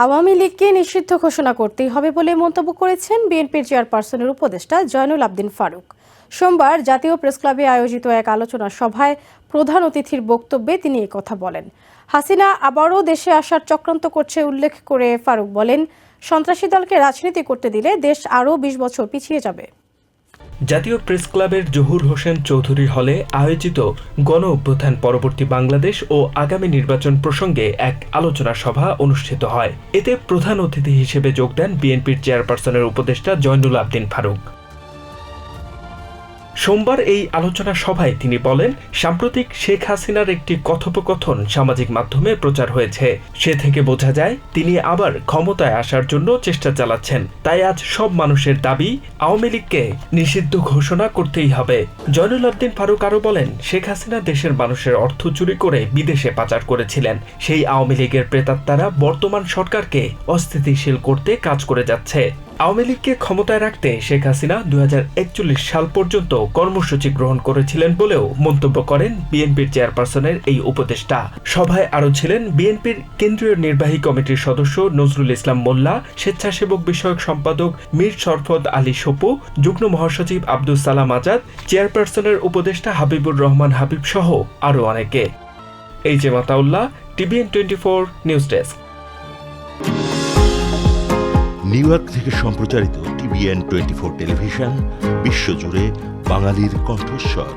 আওয়ামী লীগকে নিষিদ্ধ ঘোষণা করতেই হবে বলে মন্তব্য করেছেন বিএনপির চেয়ারপারসনের উপদেষ্টা জয়নুল আবদিন ফারুক। সোমবার জাতীয় প্রেসক্লাবে আয়োজিত এক আলোচনা সভায় প্রধান অতিথির বক্তব্যে তিনি একথা বলেন। হাসিনা আবারও দেশে আসার চক্রান্ত করছে উল্লেখ করে ফারুক বলেন, সন্ত্রাসী দলকে রাজনীতি করতে দিলে দেশ আরও ২০ বছর পিছিয়ে যাবে। জাতীয় প্রেস ক্লাবের জহুর হোসেন চৌধুরী হলে আয়োজিত গণ অভ্যুত্থান পরবর্তী বাংলাদেশ ও আগামী নির্বাচন প্রসঙ্গে এক আলোচনা সভা অনুষ্ঠিত হয়। এতে প্রধান অতিথি হিসেবে যোগ দেন বিএনপির চেয়ারপারসনের উপদেষ্টা জয়নুল আবদিন ফারুক। সোমবার এই আলোচনা সভায় তিনি বলেন, সাম্প্রতিক শেখ হাসিনার একটি কথোপকথন সামাজিক মাধ্যমে প্রচার হয়েছে। সে থেকে বোঝা যায় তিনি আবার ক্ষমতায় আসার জন্য চেষ্টা চালাচ্ছেন। তাই আজ সব মানুষের দাবি, আওয়ামী লীগকে নিষিদ্ধ ঘোষণা করতেই হবে। জয়নুল আবদিন ফারুক আরও বলেন, শেখ হাসিনা দেশের মানুষের অর্থ চুরি করে বিদেশে পাচার করেছিলেন। সেই আওয়ামী লীগের প্রেতাত্মারা বর্তমান সরকারকে অস্থিতিশীল করতে কাজ করে যাচ্ছে। আওয়ামী লীগকে ক্ষমতায় রাখতে শেখ হাসিনা ২০৪১ সাল পর্যন্ত কর্মসূচি গ্রহণ করেছিলেন বলেও মন্তব্য করেন বিএনপির চেয়ারপারসনের এই উপদেষ্টা। সভায় আরও ছিলেন বিএনপির কেন্দ্রীয় নির্বাহী কমিটির সদস্য নজরুল ইসলাম মোল্লা, স্বেচ্ছাসেবক বিষয়ক সম্পাদক মীর শরফত আলী সপু, যুগ্ম মহাসচিব আব্দুস সালাম আজাদ, চেয়ারপারসনের উপদেষ্টা হাবিবুর রহমান হাবিব সহ আরও অনেকে। HM. Ataullah, TVN 24 news desk. New York থেকে সম্প্রচারিত TVN 24 টেলিভিশন বিশ্বজুড়ে বাঙালির কণ্ঠস্বর।